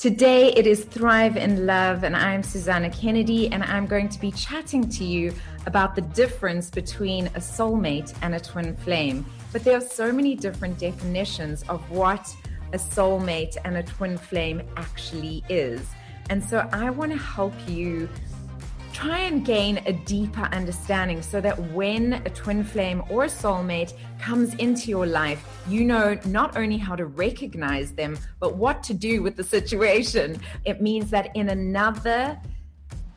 Today it is Thrive in Love, and I'm Susana Kennedy, and I'm going to be chatting to you about the difference between a soulmate and a twin flame. But there are so many different definitions of what a soulmate and a twin flame actually is. And so I want to help you try and gain a deeper understanding so that when a twin flame or a soulmate comes into your life, you know not only how to recognize them, but what to do with the situation. It means that in another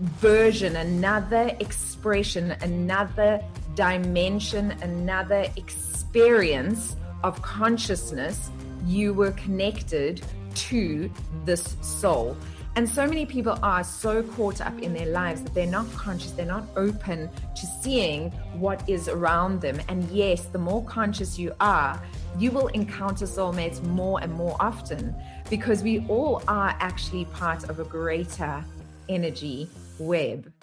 version, another expression, another dimension, another experience of consciousness, you were connected to this soul. And so many people are so caught up in their lives that they're not conscious, they're not open to seeing what is around them. And yes, the more conscious you are, you will encounter soulmates more and more often, because we all are actually part of a greater energy web.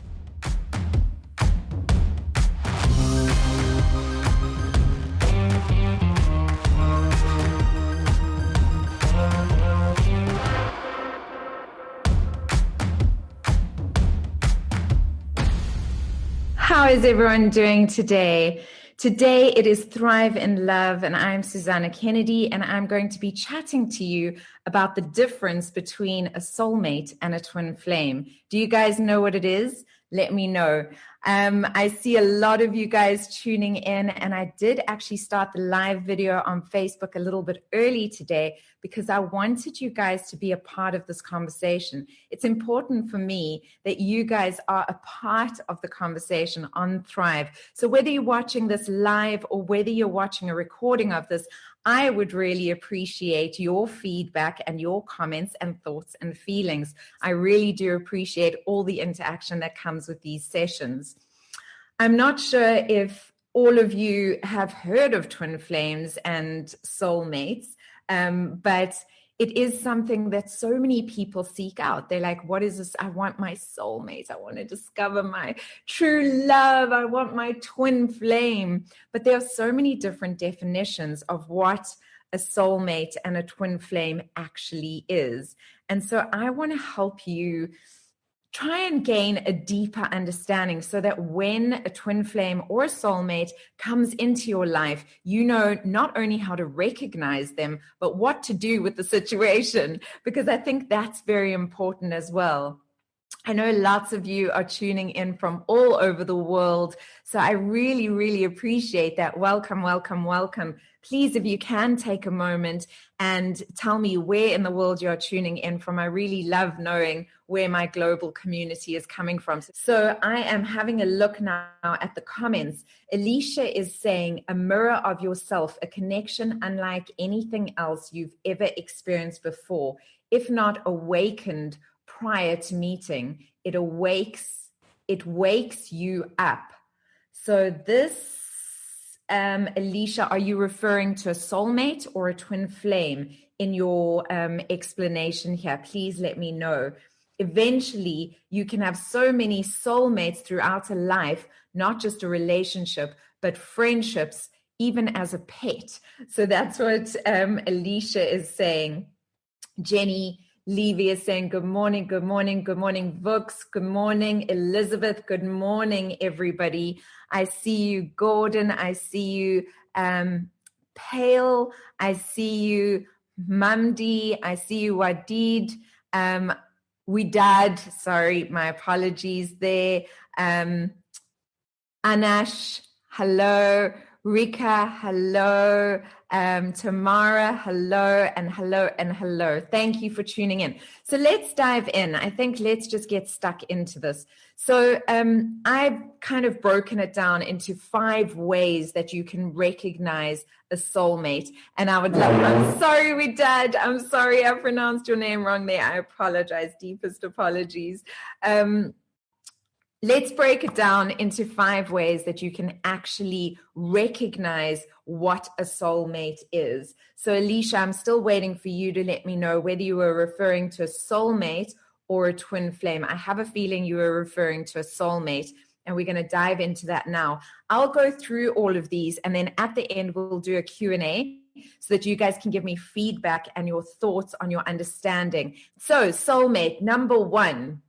How is everyone doing today? Today it is Thrive in Love, and I'm Susana Kennedy, and I'm going to be chatting to you about the difference between a soulmate and a twin flame. Do you guys know what it is? Let me know. I see a lot of you guys tuning in, and I did actually start the live video on Facebook a little bit early today because I wanted you guys to be a part of this conversation. It's important for me that you guys are a part of the conversation on Thrive. So whether you're watching this live or whether you're watching a recording of this, I would really appreciate your feedback and your comments and thoughts and feelings. I really do appreciate all the interaction that comes with these sessions. I'm not sure if all of you have heard of twin flames and soulmates, but it is something that so many people seek out. They're like, what is this? I want my soulmate. I want to discover my true love. I want my twin flame. But there are so many different definitions of what a soulmate and a twin flame actually is. And so I want to help you try and gain a deeper understanding so that when a twin flame or a soulmate comes into your life, you know not only how to recognize them, but what to do with the situation, because I think that's very important as well. I know lots of you are tuning in from all over the world, so I really, really appreciate that. Welcome, welcome, welcome. Please, if you can take a moment and tell me where in the world you're tuning in from. I really love knowing where my global community is coming from. So I am having a look now at the comments. Alicia is saying, a mirror of yourself, a connection unlike anything else you've ever experienced before, if not awakened prior to meeting. It wakes you up. So this, Alicia, are you referring to a soulmate or a twin flame in your explanation here? Please let me know. Eventually, you can have so many soulmates throughout a life, not just a relationship, but friendships, even as a pet. So that's what Alicia is saying. Jenny Levy is saying, good morning, good morning, good morning, Vooks, good morning, Elizabeth, good morning, everybody. I see you, Gordon, I see you, Pale, I see you, Mamdi, I see you, Wadid, Widad, sorry, my apologies there, Anash, hello, Rika, hello, Tamara, hello, and hello, and hello. Thank you for tuning in. So let's dive in. I think let's just get stuck into this. So I've kind of broken it down into 5 ways that you can recognize a soulmate. And I would love, I'm sorry, Widad, I'm sorry I pronounced your name wrong there. I apologize, deepest apologies. Let's break it down into 5 ways that you can actually recognize what a soulmate is. So Alicia, I'm still waiting for you to let me know whether you were referring to a soulmate or a twin flame. I have a feeling you were referring to a soulmate, and we're going to dive into that now. I'll go through all of these, and then at the end, we'll do a Q&A. so that you guys can give me feedback and your thoughts on your understanding. So, soulmate, number one.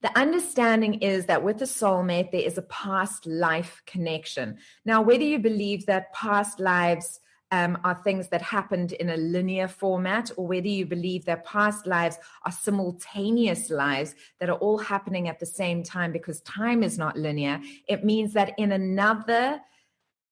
The understanding is that with a soulmate, there is a past life connection. Now, whether you believe that past lives are things that happened in a linear format, or whether you believe that past lives are simultaneous lives that are all happening at the same time, because time is not linear, it means that in another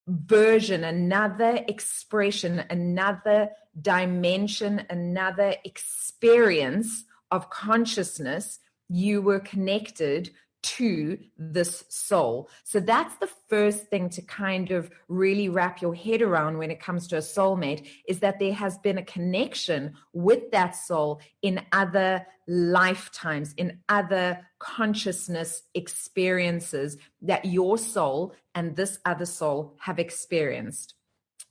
version, another expression, another dimension, another experience of consciousness, you were connected to this soul. So that's the first thing to kind of really wrap your head around when it comes to a soulmate, is that there has been a connection with that soul in other lifetimes, in other consciousness experiences that your soul and this other soul have experienced.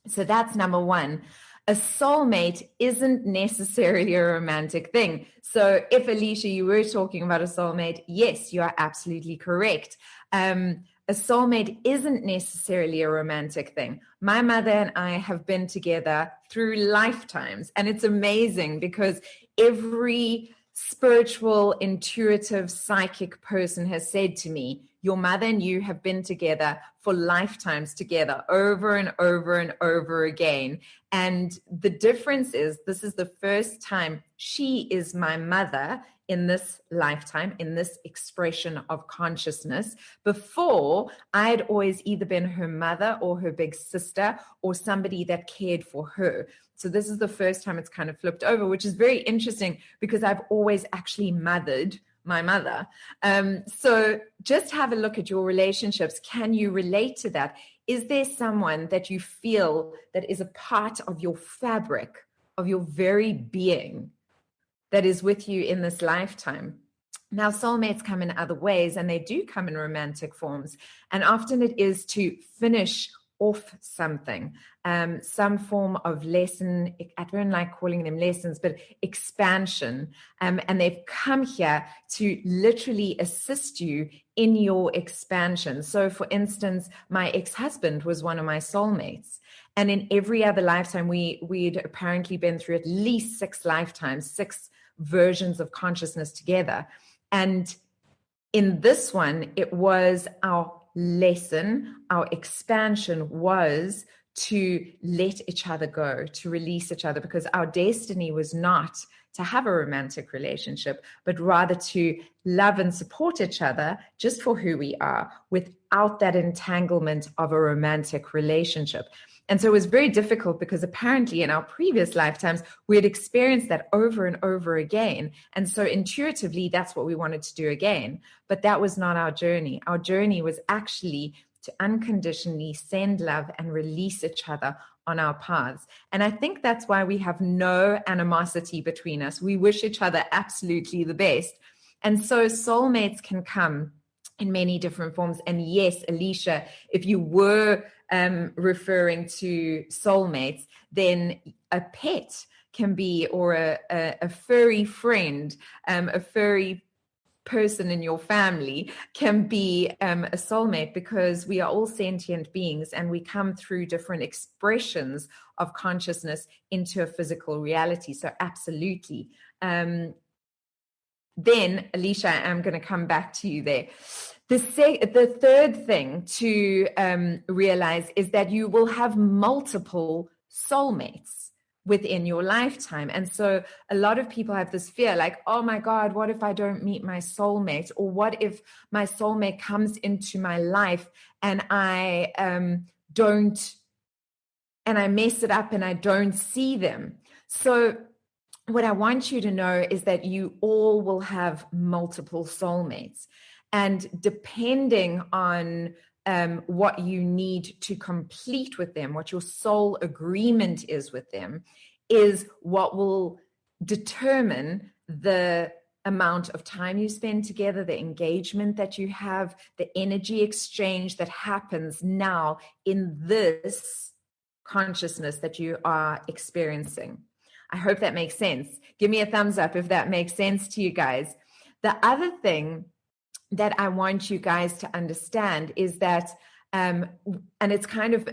So that's number one. A soulmate isn't necessarily a romantic thing. So if, Alicia, you were talking about a soulmate, yes, you are absolutely correct. A soulmate isn't necessarily a romantic thing. My mother and I have been together through lifetimes, and it's amazing because every spiritual, intuitive, psychic person has said to me, your mother and you have been together for lifetimes together, over and over and over again. And the difference is, this is the first time she is my mother in this lifetime, in this expression of consciousness. Before, I'd always either been her mother or her big sister or somebody that cared for her. So this is the first time it's kind of flipped over, which is very interesting because I've always actually mothered my mother. So just have a look at your relationships. Can you relate to that? Is there someone that you feel that is a part of your fabric, of your very being, that is with you in this lifetime? Now, soulmates come in other ways, and they do come in romantic forms. And often it is to finish off something, some form of lesson. I don't like calling them lessons, but expansion. And they've come here to literally assist you in your expansion. So for instance, my ex-husband was one of my soulmates. And in every other lifetime, we'd apparently been through at least 6 lifetimes, 6 versions of consciousness together. And in this one, it was our lesson, our expansion was to let each other go, to release each other, because our destiny was not to have a romantic relationship, but rather to love and support each other just for who we are, without that entanglement of a romantic relationship. And so it was very difficult because apparently in our previous lifetimes, we had experienced that over and over again. And so intuitively, that's what we wanted to do again. But that was not our journey. Our journey was actually to unconditionally send love and release each other on our paths. And I think that's why we have no animosity between us. We wish each other absolutely the best. And so soulmates can come in many different forms. And yes, Alicia, if you were referring to soulmates, then a pet can be, or a furry friend, a furry person in your family can be a soulmate, because we are all sentient beings and we come through different expressions of consciousness into a physical reality. So absolutely. Then, Alicia, I'm going to come back to you there. The third thing to realize is that you will have multiple soulmates within your lifetime. And so a lot of people have this fear, like, oh my God, what if I don't meet my soulmate? Or what if my soulmate comes into my life and I mess it up and I don't see them? So what I want you to know is that you all will have multiple soulmates. And depending on what you need to complete with them, what your soul agreement is with them, is what will determine the amount of time you spend together, the engagement that you have, the energy exchange that happens now in this consciousness that you are experiencing. I hope that makes sense. Give me a thumbs up if that makes sense to you guys. The other thing that I want you guys to understand is that, and it's kind of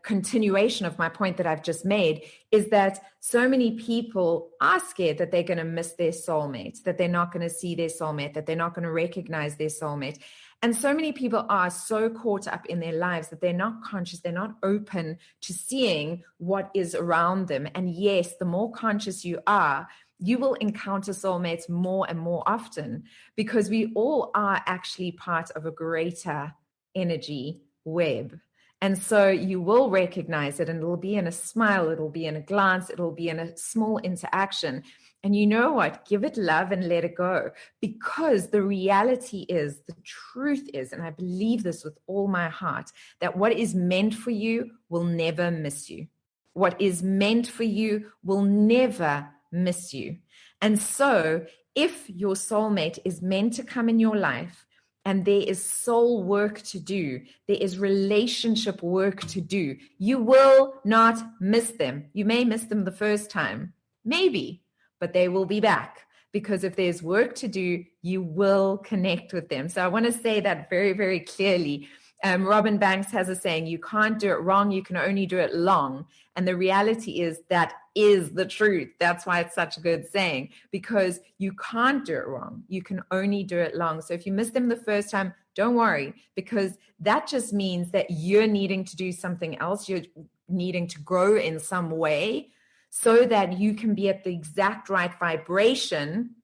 continuation of my point that I've just made is that so many people are scared that they're going to miss their soulmate, that they're not going to see their soulmate, that they're not going to recognize their soulmate. And so many people are so caught up in their lives that they're not conscious, they're not open to seeing what is around them. And yes, the more conscious you are, you will encounter soulmates more and more often, because we all are actually part of a greater energy web. And so you will recognize it, and it'll be in a smile, it'll be in a glance, it'll be in a small interaction. And you know what? Give it love and let it go, because the reality is, the truth is, and I believe this with all my heart, that what is meant for you will never miss you. What is meant for you will never miss you. And so if your soulmate is meant to come in your life, and there is soul work to do, there is relationship work to do, you will not miss them. You may miss them the first time, maybe, but they will be back, because if there's work to do, you will connect with them. So I want to say that very, very clearly. Robin Banks has a saying, you can't do it wrong, you can only do it long. And the reality is that is the truth. That's why it's such a good saying, because you can't do it wrong. You can only do it long. So if you miss them the first time, don't worry, because that just means that you're needing to do something else. You're needing to grow in some way so that you can be at the exact right vibration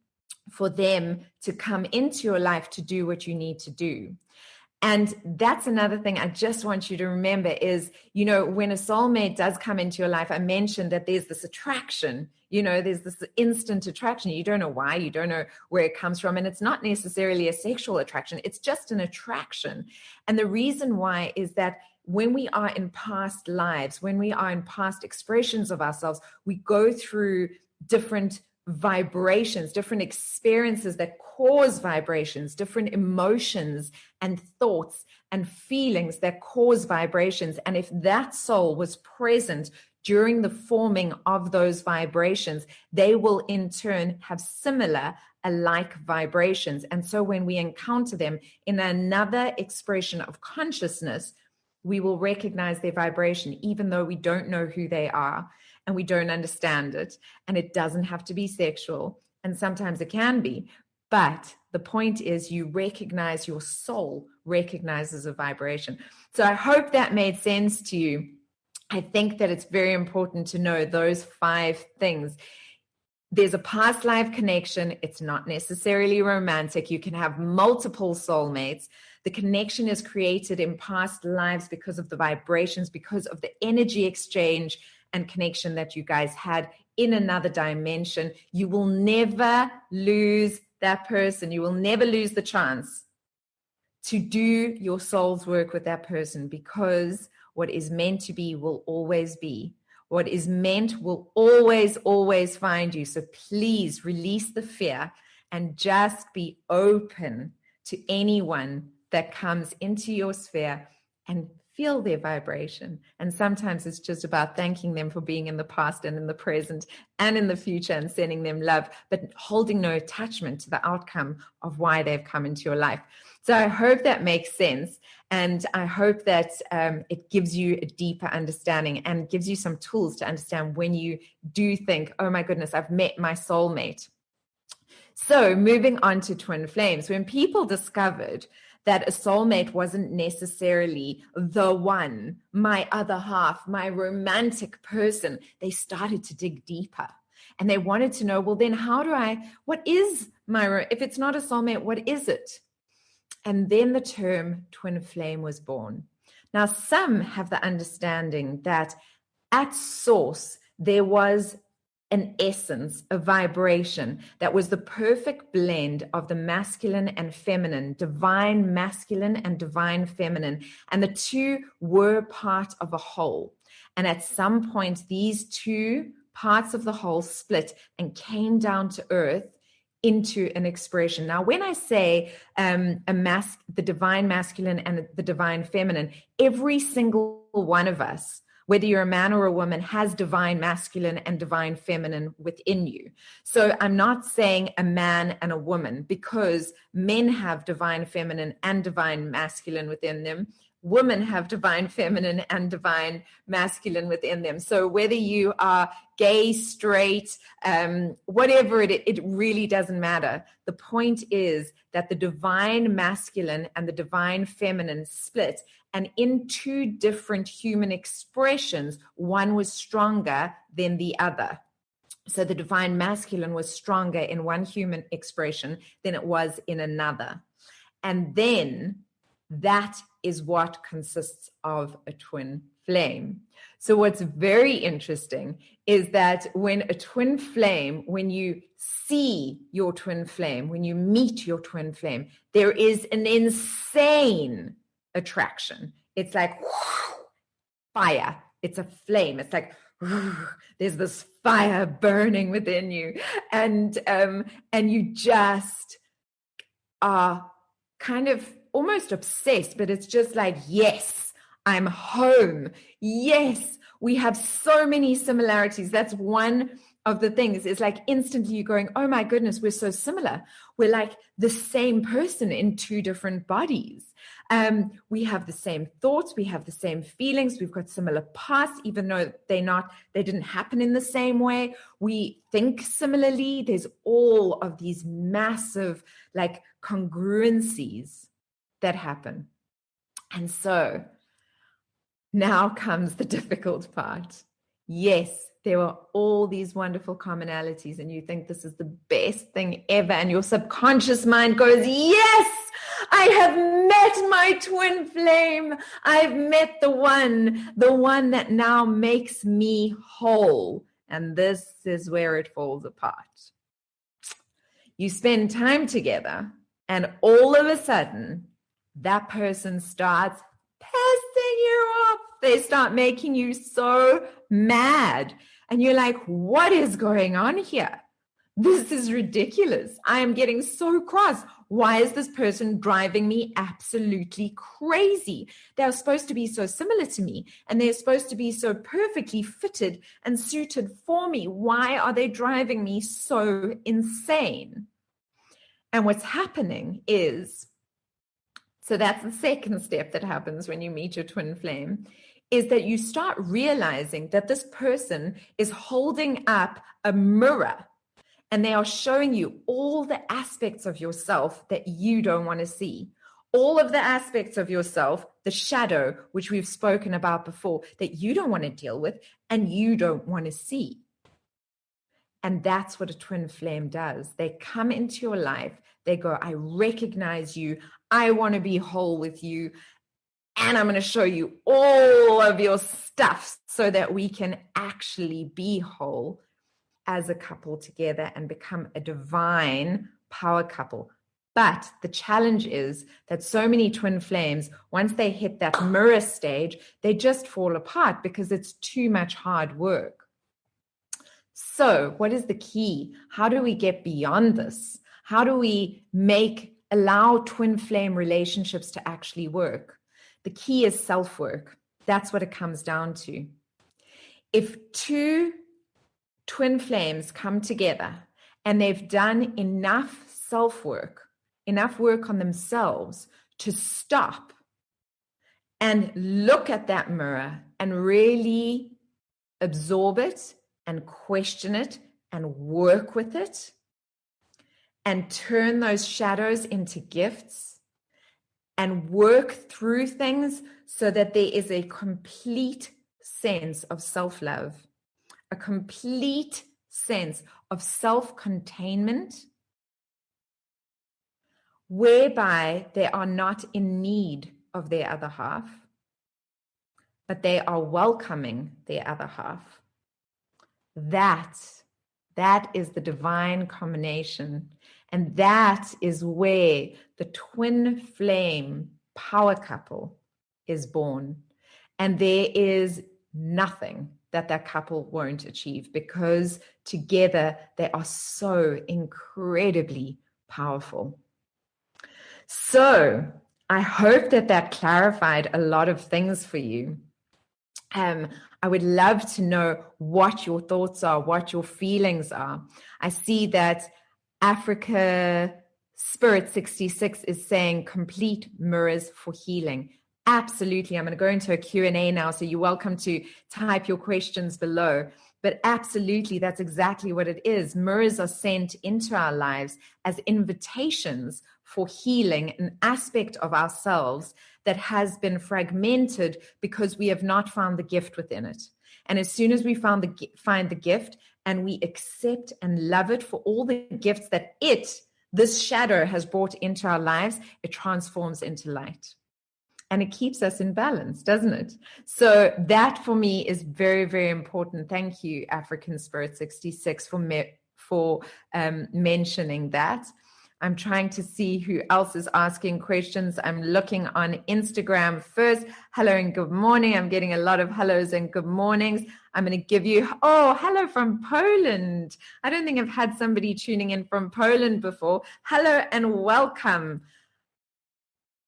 for them to come into your life to do what you need to do. And that's another thing I just want you to remember is, when a soulmate does come into your life, I mentioned that there's this attraction, there's this instant attraction. You don't know why, you don't know where it comes from. And it's not necessarily a sexual attraction. It's just an attraction. And the reason why is that when we are in past lives, when we are in past expressions of ourselves, we go through different vibrations, different experiences that cause vibrations, different emotions and thoughts and feelings that cause vibrations. And if that soul was present during the forming of those vibrations, they will in turn have similar alike vibrations. And so when we encounter them in another expression of consciousness, we will recognize their vibration, even though we don't know who they are and we don't understand it. And it doesn't have to be sexual. And sometimes it can be. But the point is, you recognize, your soul recognizes a vibration. So I hope that made sense to you. I think that it's very important to know those 5 things. There's a past life connection. It's not necessarily romantic. You can have multiple soulmates. The connection is created in past lives because of the vibrations, because of the energy exchange and connection that you guys had in another dimension. You will never lose that person. You will never lose the chance to do your soul's work with that person, because what is meant to be will always be. What is meant will always, always find you. So please release the fear and just be open to anyone that comes into your sphere and feel their vibration. And sometimes it's just about thanking them for being in the past and in the present and in the future and sending them love, but holding no attachment to the outcome of why they've come into your life. So I hope that makes sense. And I hope that it gives you a deeper understanding and gives you some tools to understand when you do think, oh my goodness, I've met my soulmate. So moving on to twin flames, when people discovered that a soulmate wasn't necessarily the one, my other half, my romantic person, they started to dig deeper. And they wanted to know, well, then what is if it's not a soulmate, what is it? And then the term twin flame was born. Now, some have the understanding that at source, there was an essence, a vibration that was the perfect blend of the masculine and feminine, divine masculine and divine feminine. And the two were part of a whole. And at some point, these two parts of the whole split and came down to earth into an expression. Now, when I say the divine masculine and the divine feminine, every single one of us, whether you're a man or a woman, has divine masculine and divine feminine within you. So I'm not saying a man and a woman, because men have divine feminine and divine masculine within them. women have divine feminine and divine masculine within them. So whether you are gay, straight, whatever it really doesn't matter. The point is that the divine masculine and the divine feminine split, and in two different human expressions, one was stronger than the other. So the divine masculine was stronger in one human expression than it was in another. And then that is what consists of a twin flame. So what's very interesting is that when a twin flame, when you see your twin flame, when you meet your twin flame, there is an insane attraction. It's like fire. It's a flame. It's like there's this fire burning within you, and you just are kind of almost obsessed, but it's just like, yes, I'm home. Yes, we have so many similarities. That's one of the things. It's like instantly you're going, oh my goodness, we're so similar. We're like the same person in two different bodies. We have the same thoughts. We have the same feelings. We've got similar pasts, even though they didn't happen in the same way. We think similarly. There's all of these massive like congruencies that happen. And so now comes the difficult part. Yes, there are all these wonderful commonalities, and you think this is the best thing ever. And your subconscious mind goes, yes, I have met my twin flame. I've met the one that now makes me whole. And this is where it falls apart. You spend time together, and all of a sudden, that person starts pissing you off. They start making you so mad. And you're like, what is going on here? This is ridiculous. I am getting so cross. Why is this person driving me absolutely crazy? They're supposed to be so similar to me, and they're supposed to be so perfectly fitted and suited for me. Why are they driving me so insane? And what's happening is, so that's the second step that happens when you meet your twin flame, is that you start realizing that this person is holding up a mirror, and they are showing you all the aspects of yourself that you don't want to see. All of the aspects of yourself, the shadow, which we've spoken about before, that you don't want to deal with and you don't want to see. And that's what a twin flame does. They come into your life. They go, I recognize you. I want to be whole with you. And I'm going to show you all of your stuff so that we can actually be whole as a couple together and become a divine power couple. But the challenge is that so many twin flames, once they hit that mirror stage, they just fall apart because it's too much hard work. So what is the key? How do we get beyond this? How do we allow twin flame relationships to actually work? The key is self-work. That's what it comes down to. If two twin flames come together and they've done enough self-work, enough work on themselves to stop and look at that mirror and really absorb it and question it and work with it and turn those shadows into gifts and work through things so that there is a complete sense of self-love, a complete sense of self-containment, whereby they are not in need of their other half, but they are welcoming their other half. That is the divine combination. And that is where the twin flame power couple is born. And there is nothing that couple won't achieve, because together they are so incredibly powerful. So I hope that clarified a lot of things for you. I would love to know what your thoughts are, what your feelings are. I see that Africa Spirit 66 is saying complete mirrors for healing. Absolutely. I'm going to go into a Q&A now, so you're welcome to type your questions below. But absolutely, that's exactly what it is. Mirrors are sent into our lives as invitations for healing, an aspect of ourselves that has been fragmented because we have not found the gift within it. And as soon as we find the gift and we accept and love it for all the gifts that this shadow has brought into our lives, it transforms into light. And it keeps us in balance, doesn't it? So that for me is very, very important. Thank you, African Spirit 66, for mentioning that. I'm trying to see who else is asking questions. I'm looking on Instagram first. Hello and good morning. I'm getting a lot of hellos and good mornings. I'm going to give you, hello from Poland. I don't think I've had somebody tuning in from Poland before. Hello and welcome.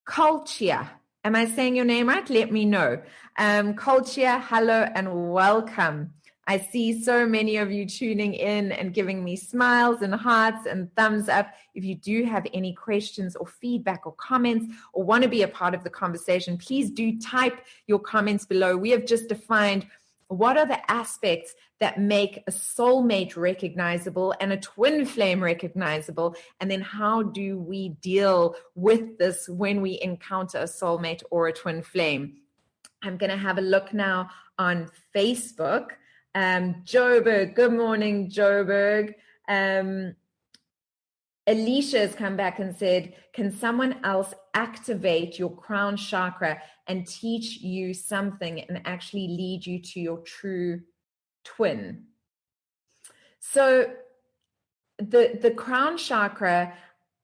Kulcia. Am I saying your name right? Let me know. Kulcia, hello and welcome. I see so many of you tuning in and giving me smiles and hearts and thumbs up. If you do have any questions or feedback or comments or want to be a part of the conversation, please do type your comments below. We have just defined what are the aspects that make a soulmate recognizable and a twin flame recognizable, and then how do we deal with this when we encounter a soulmate or a twin flame. I'm going to have a look now on Facebook. Joburg, good morning, Joburg. Alicia has come back and said, can someone else activate your crown chakra and teach you something and actually lead you to your true twin? So the crown chakra,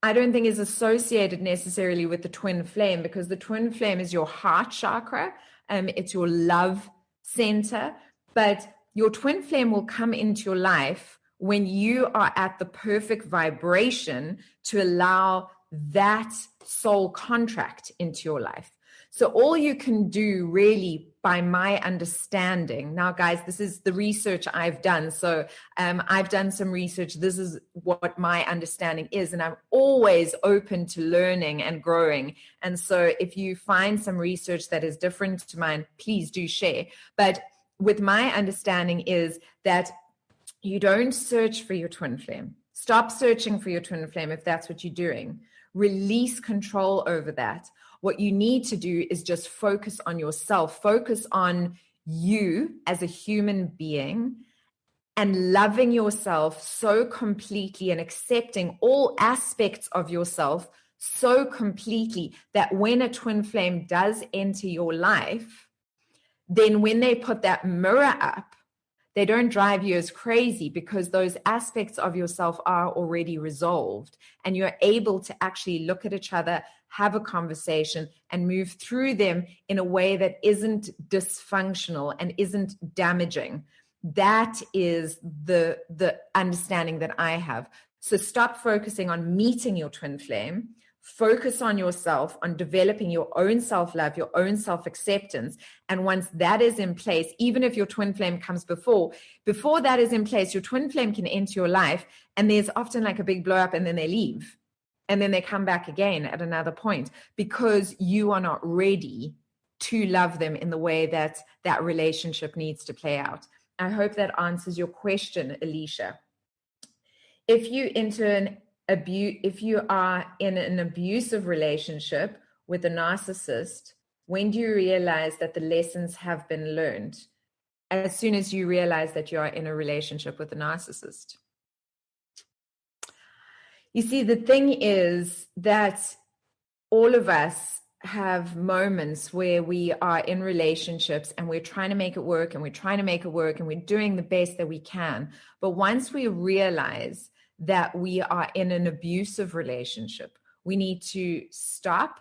I don't think is associated necessarily with the twin flame, because the twin flame is your heart chakra. It's your love center, but your twin flame will come into your life when you are at the perfect vibration to allow that soul contract into your life. So all you can do really, by my understanding, now guys, this is the research I've done. So I've done some research. This is what my understanding is. And I'm always open to learning and growing. And so if you find some research that is different to mine, please do share. But with my understanding is that you don't search for your twin flame. Stop searching for your twin flame if that's what you're doing. Release control over that. What you need to do is just focus on yourself. Focus on you as a human being and loving yourself so completely and accepting all aspects of yourself so completely that when a twin flame does enter your life, then when they put that mirror up, they don't drive you as crazy, because those aspects of yourself are already resolved and you're able to actually look at each other, have a conversation, and move through them in a way that isn't dysfunctional and isn't damaging. That is the understanding that I have. So stop focusing on meeting your twin flame. Focus on yourself, on developing your own self-love, your own self-acceptance. And once that is in place, even if your twin flame comes before that is in place, your twin flame can enter your life, and there's often like a big blow up, and then they leave. And then they come back again at another point, because you are not ready to love them in the way that that relationship needs to play out. I hope that answers your question, Alicia. If you are in an abusive relationship with a narcissist, when do you realize that the lessons have been learned? As soon as you realize that you are in a relationship with a narcissist. You see, the thing is that all of us have moments where we are in relationships and we're trying to make it work and we're trying to make it work and we're doing the best that we can. But once we realize that we are in an abusive relationship, we need to stop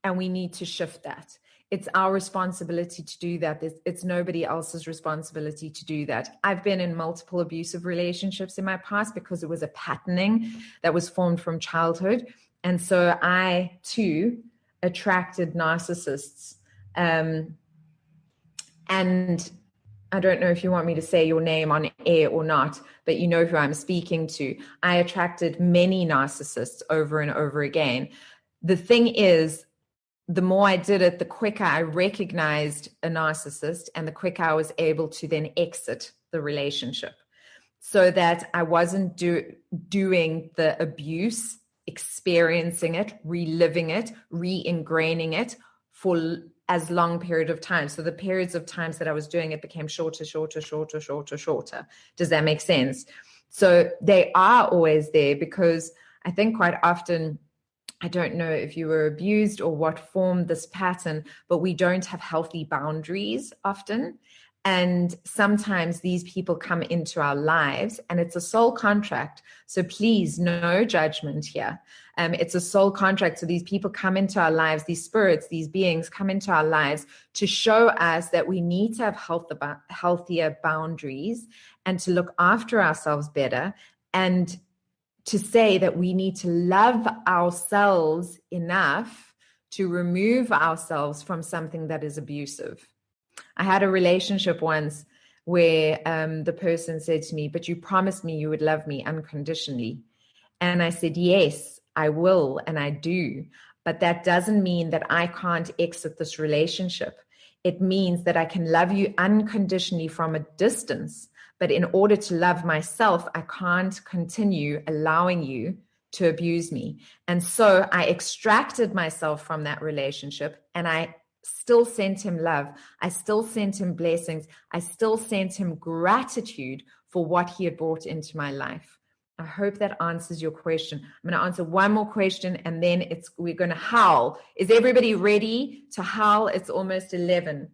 and we need to shift that. It's our responsibility to do that. It's nobody else's responsibility to do that. I've been in multiple abusive relationships in my past because it was a patterning that was formed from childhood. And so I too attracted narcissists. And I don't know if you want me to say your name on air or not, but you know who I'm speaking to. I attracted many narcissists over and over again. The thing is, the more I did it, the quicker I recognized a narcissist and the quicker I was able to then exit the relationship, so that I wasn't doing the abuse, experiencing it, reliving it, re-ingraining it for as long period of time. So the periods of times that I was doing it became shorter. Does that make sense? So they are always there, because I think quite often, I don't know if you were abused or what formed this pattern, but we don't have healthy boundaries often. And sometimes these people come into our lives and it's a soul contract. So please, no judgment here. It's a soul contract. So these people come into our lives, these spirits, these beings come into our lives to show us that we need to have healthier boundaries and to look after ourselves better, and to say that we need to love ourselves enough to remove ourselves from something that is abusive. I had a relationship once where the person said to me, "But you promised me you would love me unconditionally." And I said, "Yes, I will, and I do. But that doesn't mean that I can't exit this relationship. It means that I can love you unconditionally from a distance. But in order to love myself, I can't continue allowing you to abuse me." And so I extracted myself from that relationship, and I still sent him love. I still sent him blessings. I still sent him gratitude for what he had brought into my life. I hope that answers your question. I'm going to answer one more question, and then we're going to howl. Is everybody ready to howl? It's almost 11.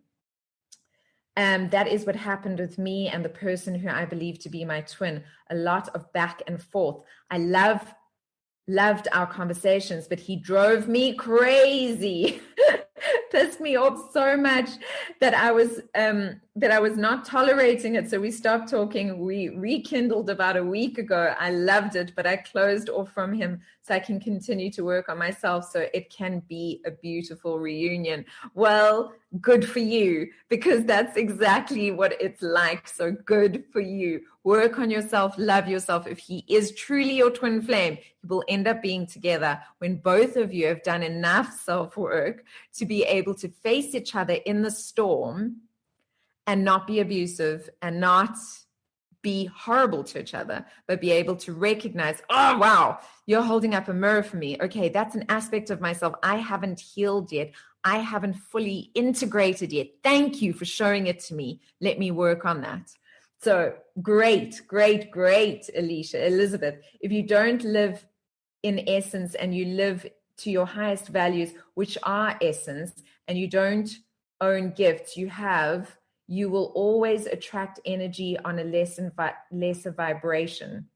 That is what happened with me and the person who I believe to be my twin. A lot of back and forth. I loved our conversations, but he drove me crazy. Pissed me off so much that I was not tolerating it. So we stopped talking. We rekindled about a week ago. I loved it, but I closed off from him so I can continue to work on myself, so it can be a beautiful reunion. Well, good for you, because that's exactly what it's like. So good for you. Work on yourself, love yourself. If he is truly your twin flame, you will end up being together when both of you have done enough self-work to be able to face each other in the storm and not be abusive and not be horrible to each other, but be able to recognize, oh, wow, you're holding up a mirror for me. Okay, that's an aspect of myself I haven't healed yet. I haven't fully integrated yet. Thank you for showing it to me. Let me work on that. So great, Alicia, Elizabeth. If you don't live in essence and you live to your highest values, which are essence, and you don't own gifts, you will always attract energy on a lesser vibration.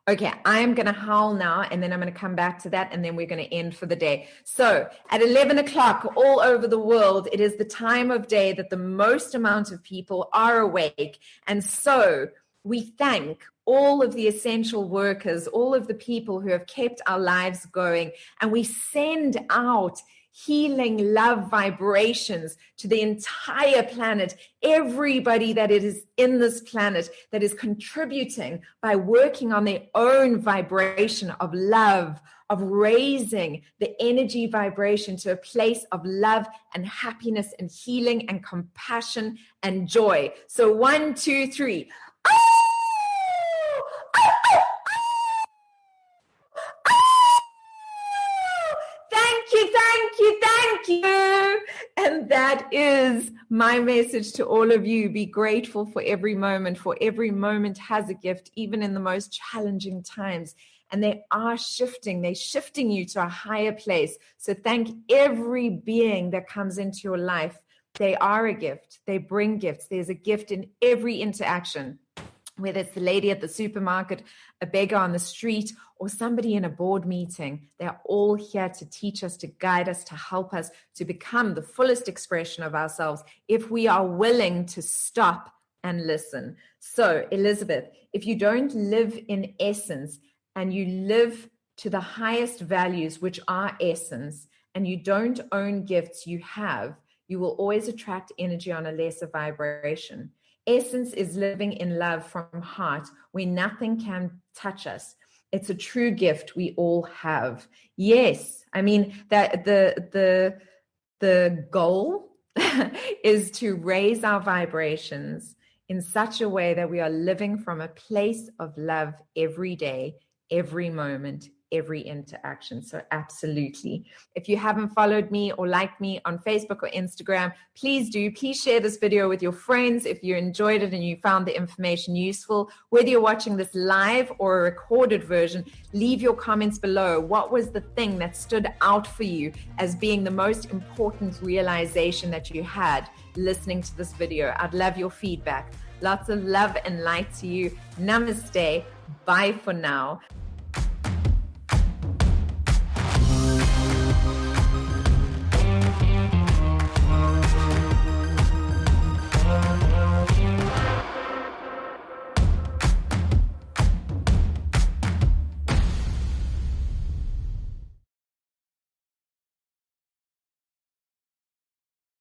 Okay, I'm going to howl now, and then I'm going to come back to that, and then we're going to end for the day. So at 11 o'clock all over the world, it is the time of day that the most amount of people are awake. And so we thank all of the essential workers, all of the people who have kept our lives going, and we send out healing love vibrations to the entire planet, everybody that is in this planet that is contributing by working on their own vibration of love, of raising the energy vibration to a place of love and happiness and healing and compassion and joy. So 1, 2, 3. Thank you. And that is my message to all of you. Be grateful for every moment, for every moment has a gift, even in the most challenging times. And they are shifting. They're shifting you to a higher place. So thank every being that comes into your life. They are a gift. They bring gifts. There's a gift in every interaction, whether it's the lady at the supermarket, a beggar on the street, or somebody in a board meeting. They're all here to teach us, to guide us, to help us to become the fullest expression of ourselves if we are willing to stop and listen. So, Elizabeth, if you don't live in essence and you live to the highest values, which are essence, and you don't own gifts you have, you will always attract energy on a lesser vibration. Essence is living in love from heart, where nothing can touch us. It's a true gift we all have. Yes, I mean that the goal is to raise our vibrations in such a way that we are living from a place of love every day, every moment, every interaction. So absolutely. If you haven't followed me or liked me on Facebook or Instagram, please do. Please share this video with your friends if you enjoyed it and you found the information useful. Whether you're watching this live or a recorded version, leave your comments below. What was the thing that stood out for you as being the most important realization that you had listening to this video? I'd love your feedback. Lots of love and light to you. Namaste. Bye for now.